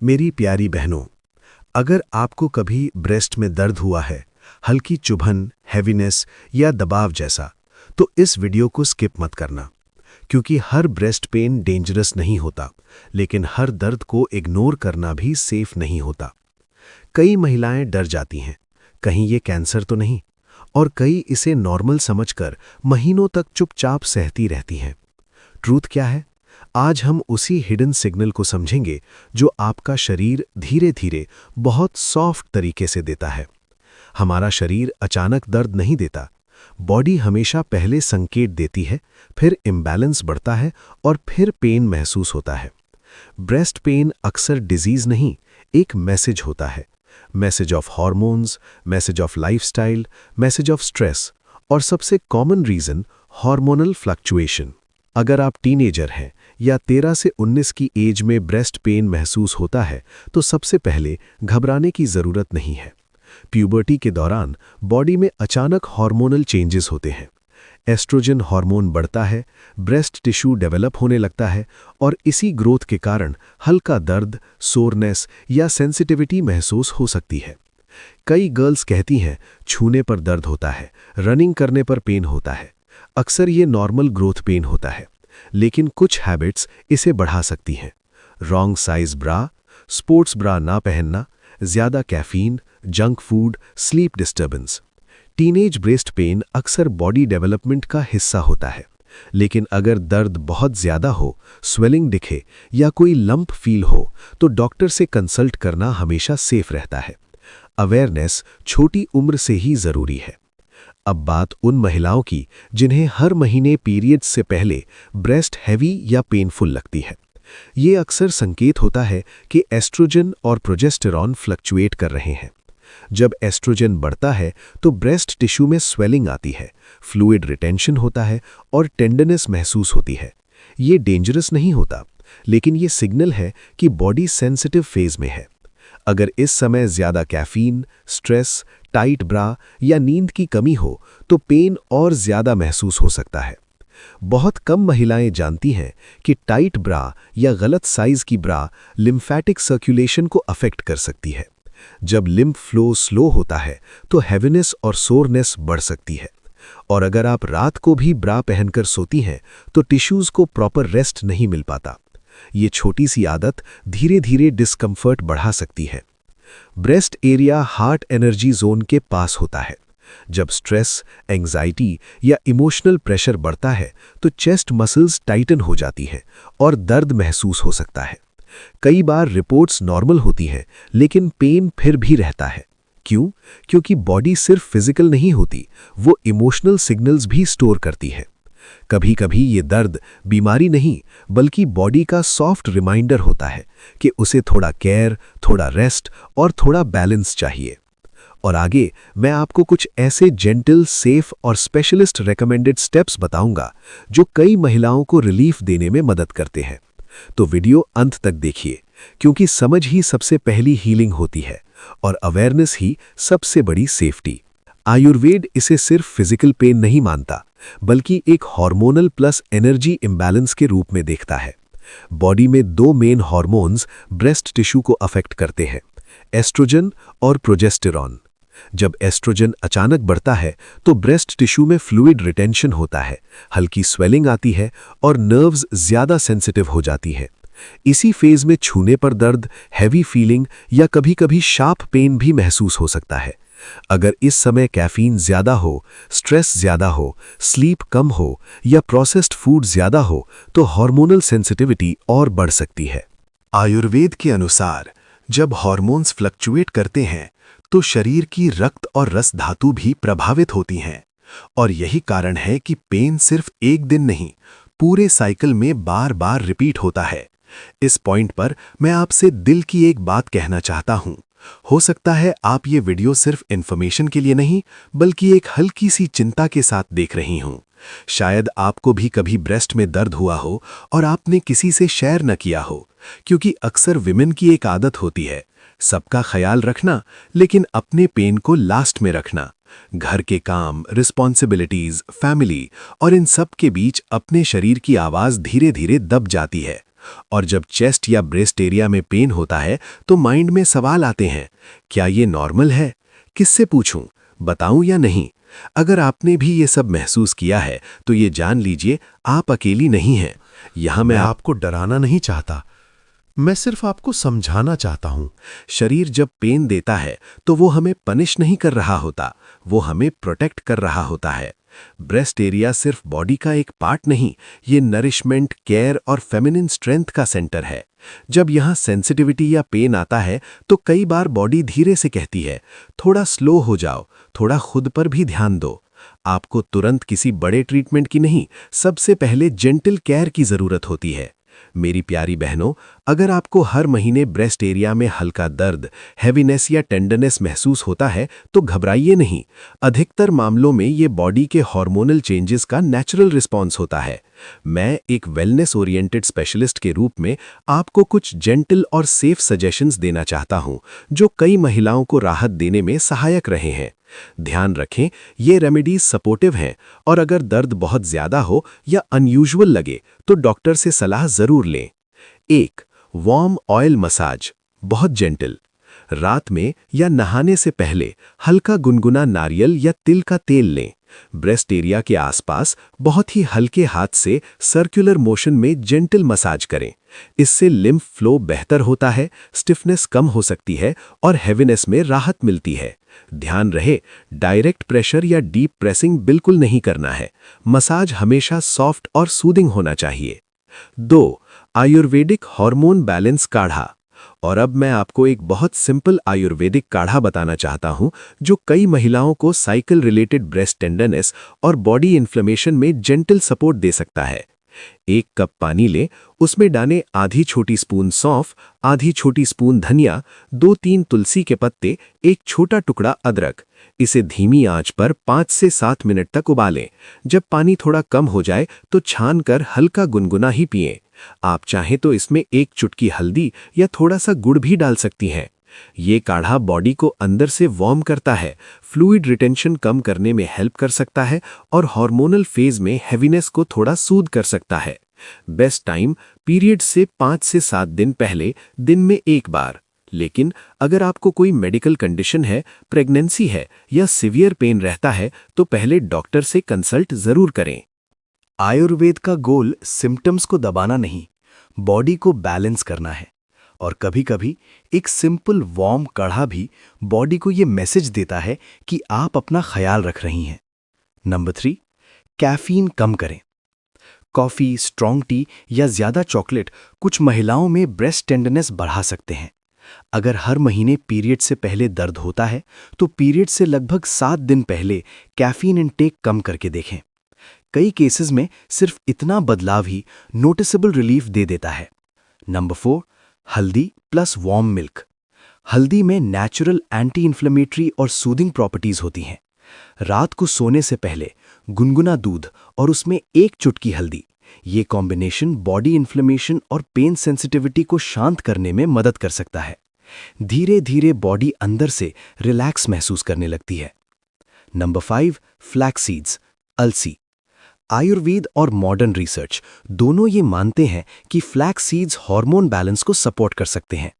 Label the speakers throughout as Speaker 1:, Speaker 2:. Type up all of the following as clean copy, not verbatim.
Speaker 1: मेरी प्यारी बहनों, अगर आपको कभी ब्रेस्ट में दर्द हुआ है, हल्की चुभन, हैवीनेस या दबाव जैसा, तो इस वीडियो को स्किप मत करना, क्योंकि हर ब्रेस्ट पेन डेंजरस नहीं होता, लेकिन हर दर्द को इग्नोर करना भी सेफ नहीं होता। कई महिलाएं डर जाती हैं, कहीं ये कैंसर तो नहीं, और कई इसे नॉर्मल समझकर महीनों तक चुपचाप सहती रहती हैं। ट्रूथ क्या है? आज हम उसी हिडन सिग्नल को समझेंगे जो आपका शरीर धीरे धीरे बहुत सॉफ्ट तरीके से देता है। हमारा शरीर अचानक दर्द नहीं देता। बॉडी हमेशा पहले संकेत देती है, फिर इम्बैलेंस बढ़ता है और फिर पेन महसूस होता है। ब्रेस्ट पेन अक्सर डिजीज नहीं, एक मैसेज होता है। Message of hormones, message of lifestyle, message of stress, और सबसे कॉमन रीजन हार्मोनल फ्लक्चुएशन। अगर आप टीनेजर हैं या 13 से 19 की एज में ब्रेस्ट पेन महसूस होता है, तो सबसे पहले घबराने की ज़रूरत नहीं है। प्यूबर्टी के दौरान बॉडी में अचानक हार्मोनल चेंजेस होते हैं। एस्ट्रोजन हार्मोन बढ़ता है, ब्रेस्ट टिश्यू डेवलप होने लगता है, और इसी ग्रोथ के कारण हल्का दर्द, सोरनेस या सेंसिटिविटी महसूस हो सकती है। कई गर्ल्स कहती हैं छूने पर दर्द होता है, रनिंग करने पर पेन होता है। अक्सर ये नॉर्मल ग्रोथ पेन होता है, लेकिन कुछ हैबिट्स इसे बढ़ा सकती हैं। रॉन्ग साइज ब्रा, स्पोर्ट्स ब्रा ना पहनना, ज़्यादा caffeine, junk food, sleep disturbance. Teenage breast pain अक्सर बॉडी डेवलपमेंट का हिस्सा होता है, लेकिन अगर दर्द बहुत ज़्यादा हो, स्वेलिंग दिखे या कोई लंप फील हो, तो डॉक्टर से कंसल्ट करना हमेशा सेफ रहता है। अवेयरनेस छोटी उम्र से ही ज़रूरी है। अब बात उन महिलाओं की जिन्हें हर महीने पीरियड्स से पहले ब्रेस्ट हैवी या पेनफुल लगती है। ये अक्सर संकेत होता है कि एस्ट्रोजन और प्रोजेस्टेरॉन फ्लक्चुएट कर रहे हैं। जब एस्ट्रोजन बढ़ता है तो ब्रेस्ट टिश्यू में स्वेलिंग आती है, फ्लूइड रिटेंशन होता है और टेंडरनेस महसूस होती है। ये डेंजरस नहीं होता, लेकिन ये सिग्नल है कि बॉडी सेंसिटिव फेज में है। अगर इस समय ज़्यादा कैफीन, स्ट्रेस, टाइट ब्रा या नींद की कमी हो, तो पेन और ज़्यादा महसूस हो सकता है। बहुत कम महिलाएं जानती हैं कि टाइट ब्रा या गलत साइज की ब्रा लिम्फैटिक सर्कुलेशन को अफेक्ट कर सकती है। जब लिम्फ फ्लो स्लो होता है, तो हैवीनेस और सोरनेस बढ़ सकती है। और अगर आप रात को भी ब्रा पहनकर सोती हैं, तो टिश्यूज़ को प्रॉपर रेस्ट नहीं मिल पाता। ये छोटी सी आदत धीरे धीरे डिस्कम्फर्ट बढ़ा सकती है। Breast area heart energy zone के पास होता है। जब स्ट्रेस, एंग्जाइटी या इमोशनल प्रेशर बढ़ता है, तो चेस्ट मसल्स टाइटन हो जाती हैं और दर्द महसूस हो सकता है। कई बार रिपोर्ट्स नॉर्मल होती हैं, लेकिन पेन फिर भी रहता है। क्यों? क्योंकि बॉडी सिर्फ फिजिकल नहीं होती, वो इमोशनल सिग्नल्स भी स्टोर करती है। कभी कभी ये दर्द बीमारी नहीं, बल्कि बॉडी का सॉफ्ट रिमाइंडर होता है कि उसे थोड़ा केयर, थोड़ा रेस्ट और थोड़ा बैलेंस चाहिए। और आगे मैं आपको कुछ ऐसे जेंटल, सेफ और स्पेशलिस्ट रेकमेंडेड स्टेप्स बताऊंगा जो कई महिलाओं को रिलीफ देने में मदद करते हैं। तो वीडियो अंत तक देखिए, क्योंकि समझ ही सबसे पहली हीलिंग होती है और अवेयरनेस ही सबसे बड़ी सेफ्टी। आयुर्वेद इसे सिर्फ फिजिकल पेन नहीं मानता, बल्कि एक हार्मोनल प्लस एनर्जी इम्बैलेंस के रूप में देखता है। बॉडी में दो मेन हार्मोन्स ब्रेस्ट टिश्यू को अफेक्ट करते हैं, एस्ट्रोजन और प्रोजेस्टेरॉन। जब एस्ट्रोजन अचानक बढ़ता है, तो ब्रेस्ट टिश्यू में फ्लूइड रिटेंशन होता है, हल्की स्वेलिंग आती है और नर्व्स ज़्यादा सेंसिटिव हो जाती है। इसी फेज में छूने पर दर्द, हैवी फीलिंग या कभी-कभी शार्प पेन भी महसूस हो सकता है। अगर इस समय कैफीन ज़्यादा हो, स्ट्रेस ज़्यादा हो, स्लीप कम हो या प्रोसेस्ड फूड ज़्यादा हो, तो हार्मोनल सेंसिटिविटी और बढ़ सकती है। आयुर्वेद के अनुसार जब हार्मोन्स फ्लक्चुएट करते हैं, तो शरीर की रक्त और रस धातु भी प्रभावित होती हैं, और यही कारण है कि पेन सिर्फ एक दिन नहीं, पूरे साइकिल में बार बार रिपीट होता है। इस पॉइंट पर मैं आपसे दिल की एक बात कहना चाहता हूँ। हो सकता है आप ये वीडियो सिर्फ इन्फॉर्मेशन के लिए नहीं, बल्कि एक हल्की सी चिंता के साथ देख रही हूँ। शायद आपको भी कभी ब्रेस्ट में दर्द हुआ हो और आपने किसी से शेयर न किया हो, क्योंकि अक्सर विमेन की एक आदत होती है सबका ख्याल रखना, लेकिन अपने पेन को लास्ट में रखना। घर के काम, रिस्पॉन्सिबिलिटीज, फैमिली और इन सब के बीच अपने शरीर की आवाज़ धीरे धीरे दब जाती है और जब चेस्ट या ब्रेस्ट एरिया में पेन होता है तो माइंड में सवाल आते हैं, क्या ये नॉर्मल है? किससे पूछूं? बताऊं या नहीं? अगर आपने भी ये सब महसूस किया है तो ये जान लीजिए आप अकेली नहीं हैं। यहाँ मैं आपको डराना नहीं चाहता, मैं सिर्फ आपको समझाना चाहता हूं। शरीर जब पेन देता है तो वो हमें पनिश नहीं कर रहा होता, वो हमें प्रोटेक्ट कर रहा होता है। ब्रेस्ट एरिया सिर्फ बॉडी का एक पार्ट नहीं, ये नरिशमेंट, केयर और फेमिनिन स्ट्रेंथ का सेंटर है। जब यहाँ सेंसिटिविटी या पेन आता है तो कई बार बॉडी धीरे से कहती है, थोड़ा स्लो हो जाओ, थोड़ा खुद पर भी ध्यान दो। आपको तुरंत किसी बड़े ट्रीटमेंट की नहीं, सबसे पहले जेंटल केयर की जरूरत होती है। मेरी प्यारी बहनों, अगर आपको हर महीने ब्रेस्ट एरिया में हल्का दर्द, हैवीनेस या टेंडरनेस महसूस होता है तो घबराइए नहीं। अधिकतर मामलों में ये बॉडी के हार्मोनल चेंजेस का नेचुरल रिस्पॉन्स होता है। मैं एक वेलनेस ओरिएंटेड स्पेशलिस्ट के रूप में आपको कुछ जेंटल और सेफ सजेशंस देना चाहता हूं, जो कई महिलाओं को राहत देने में सहायक रहे हैं। ध्यान रखें, ये रेमेडीज सपोर्टिव हैं और अगर दर्द बहुत ज्यादा हो या अनयूजुअल लगे तो डॉक्टर से सलाह जरूर लें। 1. वार्म ऑयल मसाज, बहुत जेंटल। रात में या नहाने से पहले हल्का गुनगुना नारियल या तिल का तेल लें। ब्रेस्ट एरिया के आसपास बहुत ही हल्के हाथ से सर्कुलर मोशन में जेंटल मसाज करें। इससे लिम्फ फ्लो बेहतर होता है, स्टिफनेस कम हो सकती है और हैवीनेस में राहत मिलती है। ध्यान रहे, डायरेक्ट प्रेशर या डीप प्रेसिंग बिल्कुल नहीं करना है। मसाज हमेशा सॉफ्ट और सूदिंग होना चाहिए। 2. आयुर्वेदिक हार्मोन बैलेंस काढ़ा। और अब मैं आपको एक बहुत सिंपल आयुर्वेदिक काढ़ा बताना चाहता हूं, जो कई महिलाओं को साइकिल रिलेटेड ब्रेस्ट टेंडरनेस और बॉडी इन्फ्लेमेशन में जेंटल सपोर्ट दे सकता है। 1 कप पानी लें, उसमें डालें आधी छोटी स्पून सौंफ, आधी छोटी स्पून धनिया, 2-3 तुलसी के पत्ते, एक छोटा टुकड़ा अदरक। इसे धीमी आंच पर 5 से 7 मिनट तक उबालें। जब पानी थोड़ा कम हो जाए तो छानकर हल्का गुनगुना ही पिएं। आप चाहें तो इसमें 1 चुटकी हल्दी या थोड़ा सा गुड़ भी डाल सकती हैं। ये काढ़ा बॉडी को अंदर से वार्म करता है, फ्लूइड रिटेंशन कम करने में हेल्प कर सकता है और हार्मोनल फेज में हैवीनेस को थोड़ा सूद कर सकता है। बेस्ट टाइम पीरियड से 5 से 7 दिन पहले, दिन में 1 बार। लेकिन अगर आपको कोई मेडिकल कंडीशन है, प्रेगनेंसी है या सीवियर पेन रहता है तो पहले डॉक्टर से कंसल्ट जरूर करें।
Speaker 2: आयुर्वेद का गोल सिम्टम्स को दबाना नहीं, बॉडी को बैलेंस करना है। और कभी-कभी एक सिंपल वार्म काढ़ा भी बॉडी को ये मैसेज देता है कि आप अपना ख्याल रख रही हैं। नंबर 3, कैफीन कम करें। कॉफ़ी, स्ट्रॉन्ग टी या ज़्यादा चॉकलेट कुछ महिलाओं में ब्रेस्ट टेंडरनेस बढ़ा सकते हैं। अगर हर महीने पीरियड से पहले दर्द होता है तो पीरियड से लगभग 7 दिन पहले कैफीन इनटेक कम करके देखें। कई केसेस में सिर्फ इतना बदलाव ही नोटिसेबल रिलीफ दे देता है। नंबर 4, हल्दी प्लस वार्म मिल्क। हल्दी में नेचुरल एंटी इन्फ्लेमेटरी और सूदिंग प्रॉपर्टीज होती हैं। रात को सोने से पहले गुनगुना दूध और उसमें 1 चुटकी हल्दी, ये कॉम्बिनेशन बॉडी इन्फ्लेमेशन और पेन सेंसिटिविटी को शांत करने में मदद कर सकता है। धीरे धीरे बॉडी अंदर से रिलैक्स महसूस करने लगती है। नंबर 5, फ्लैक्स सीड्स, अलसी। आयुर्वेद और मॉडर्न रिसर्च दोनों ये मानते हैं कि फ्लैक्स सीड्स हार्मोन बैलेंस को सपोर्ट कर सकते हैं।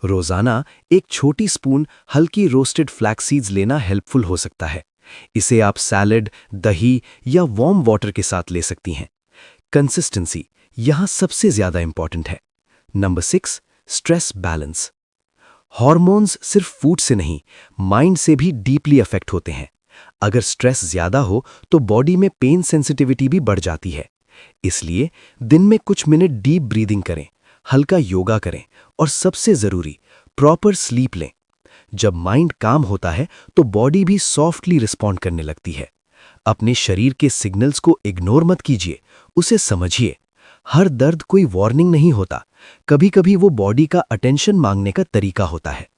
Speaker 2: रोजाना 1 छोटी स्पून हल्की रोस्टेड फ्लैक्स सीड्स लेना हेल्पफुल हो सकता है। इसे आप सैलेड, दही या वार्म वाटर के साथ ले सकती हैं। कंसिस्टेंसी यहां सबसे ज्यादा इंपॉर्टेंट है। Number 6, stress balance. हार्मोन्स सिर्फ फूड से नहीं, माइंड से भी डीपली अफेक्ट होते हैं। अगर स्ट्रेस ज्यादा हो तो बॉडी में पेन सेंसिटिविटी भी बढ़ जाती है। इसलिए दिन में कुछ मिनट डीप ब्रीदिंग करें, हल्का योगा करें और सबसे जरूरी प्रॉपर स्लीप लें। जब माइंड काम होता है तो बॉडी भी सॉफ्टली रिस्पॉन्ड करने लगती है। अपने शरीर के सिग्नल्स को इग्नोर मत कीजिए, उसे समझिए। हर दर्द कोई वार्निंग नहीं होता, कभी-कभी वो बॉडी का अटेंशन मांगने का तरीका होता है।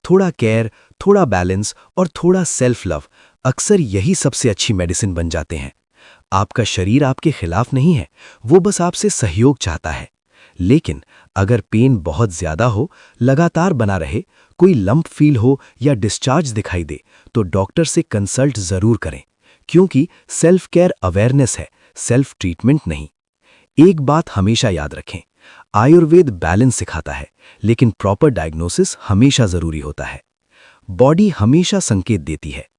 Speaker 2: थोड़ा केयर, थोड़ा बैलेंस और थोड़ा सेल्फ लव अक्सर यही सबसे अच्छी मेडिसिन बन जाते हैं। आपका शरीर आपके खिलाफ नहीं है, वो बस आपसे सहयोग चाहता है। लेकिन अगर पेन बहुत ज्यादा हो, लगातार बना रहे, कोई लंप फील हो या डिस्चार्ज दिखाई दे तो डॉक्टर से कंसल्ट जरूर करें, क्योंकि सेल्फ केयर अवेयरनेस है, सेल्फ ट्रीटमेंट नहीं। एक बात हमेशा याद रखें, आयुर्वेद बैलेंस सिखाता है, लेकिन प्रॉपर डायग्नोसिस हमेशा जरूरी होता है। बॉडी हमेशा संकेत देती है,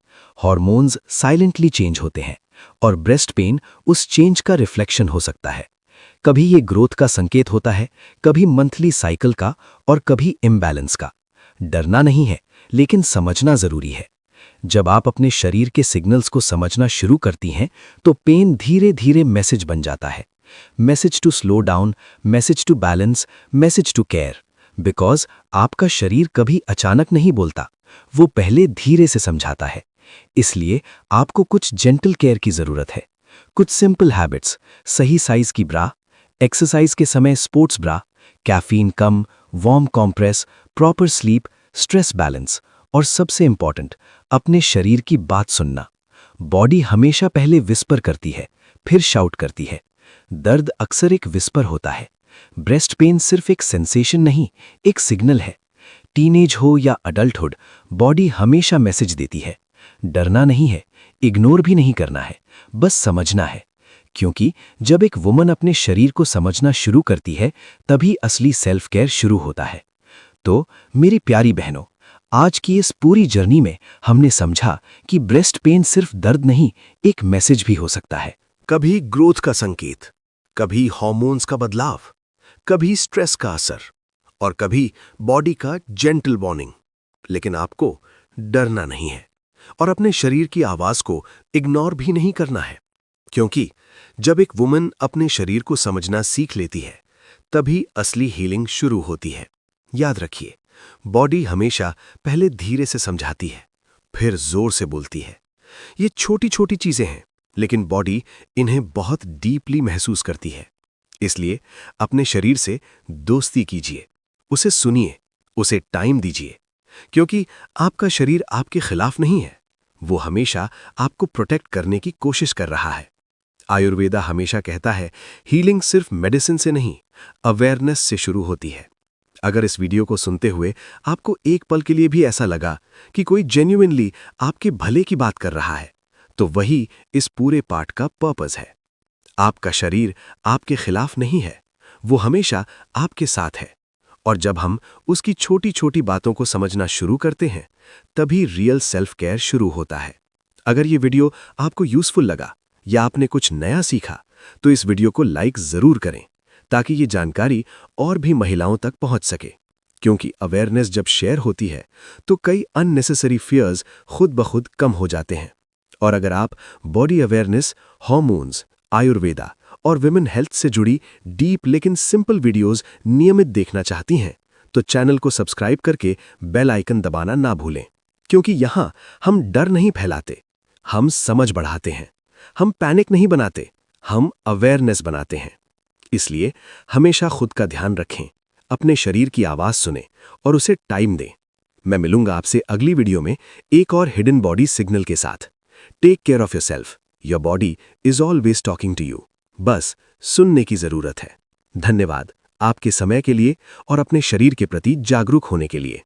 Speaker 2: हार्मोन्स साइलेंटली चेंज होते हैं और ब्रेस्ट पेन उस चेंज का रिफ्लेक्शन हो सकता है। कभी ये ग्रोथ का संकेत होता है, कभी मंथली साइकिल का और कभी इम्बैलेंस का। डरना नहीं है, लेकिन समझना जरूरी है। जब आप अपने शरीर के सिग्नल्स को समझना शुरू करती हैं, तो पेन धीरे धीरे मैसेज बन जाता है। Message to slow down, message to balance, message to care. Because आपका शरीर कभी अचानक नहीं बोलता, वो पहले धीरे से समझाता है। इसलिए आपको कुछ जेंटल केयर की जरूरत है। कुछ सिंपल हैबिट्स, सही साइज की ब्रा, एक्सरसाइज के समय स्पोर्ट्स ब्रा, कैफीन कम, warm compress, proper sleep, stress balance और सबसे इंपॉर्टेंट, अपने शरीर की बात सुनना। बॉडी हमेशा पहले विस्पर करती है, फिर शाउट करती है। दर्द अक्सर एक विस्पर होता है। ब्रेस्ट पेन सिर्फ एक सेंसेशन नहीं, एक सिग्नल है। टीनेज हो या अडल्टहुड, बॉडी हमेशा मैसेज देती है। डरना नहीं है, इग्नोर भी नहीं करना है, बस समझना है। क्योंकि जब एक वुमन अपने शरीर को समझना शुरू करती है, तभी असली सेल्फ केयर शुरू होता है। तो मेरी प्यारी बहनों, आज की इस पूरी जर्नी में हमने समझा कि ब्रेस्ट पेन सिर्फ दर्द नहीं, एक मैसेज भी हो सकता है।
Speaker 1: कभी ग्रोथ का संकेत, कभी हार्मोन्स का बदलाव, कभी स्ट्रेस का असर और कभी बॉडी का जेंटल वार्निंग। लेकिन आपको डरना नहीं है और अपने शरीर की आवाज को इग्नोर भी नहीं करना है। क्योंकि जब एक वुमन अपने शरीर को समझना सीख लेती है, तभी असली हीलिंग शुरू होती है। याद रखिए, बॉडी हमेशा पहले धीरे से समझाती है, फिर जोर से बोलती है। ये छोटी छोटी चीजें हैं, लेकिन बॉडी इन्हें बहुत डीपली महसूस करती है। इसलिए अपने शरीर से दोस्ती कीजिए, उसे सुनिए, उसे टाइम दीजिए। क्योंकि आपका शरीर आपके खिलाफ नहीं है, वो हमेशा आपको प्रोटेक्ट करने की कोशिश कर रहा है। आयुर्वेदा हमेशा कहता है, हीलिंग सिर्फ मेडिसिन से नहीं, अवेयरनेस से शुरू होती है। अगर इस वीडियो को सुनते हुए आपको एक पल के लिए भी ऐसा लगा कि कोई जेन्युइनली आपके भले की बात कर रहा है, तो वही इस पूरे पाठ का पर्पस है। आपका शरीर आपके खिलाफ नहीं है, वो हमेशा आपके साथ है। और जब हम उसकी छोटी छोटी बातों को समझना शुरू करते हैं, तभी रियल सेल्फ केयर शुरू होता है। अगर ये वीडियो आपको यूजफुल लगा या आपने कुछ नया सीखा, तो इस वीडियो को लाइक जरूर करें, ताकि ये जानकारी और भी महिलाओं तक पहुंच सके। क्योंकि अवेयरनेस जब शेयर होती है, तो कई अननेसेसरी फियर्स खुद ब खुद कम हो जाते हैं। और अगर आप बॉडी अवेयरनेस, हार्मोन्स, आयुर्वेदा और विमेन हेल्थ से जुड़ी डीप लेकिन सिंपल वीडियोस नियमित देखना चाहती हैं, तो चैनल को सब्सक्राइब करके बेल आइकन दबाना ना भूलें। क्योंकि यहाँ हम डर नहीं फैलाते, हम समझ बढ़ाते हैं। हम पैनिक नहीं बनाते, हम अवेयरनेस बनाते हैं। इसलिए हमेशा खुद का ध्यान रखें, अपने शरीर की आवाज सुनें और उसे टाइम दें। मैं मिलूंगा आपसे अगली वीडियो में एक और हिडन बॉडी सिग्नल के साथ। Take care of yourself, your body is always talking to you. बस सुनने की जरूरत है। धन्यवाद आपके समय के लिए और अपने शरीर के प्रति जागरूक होने के लिए।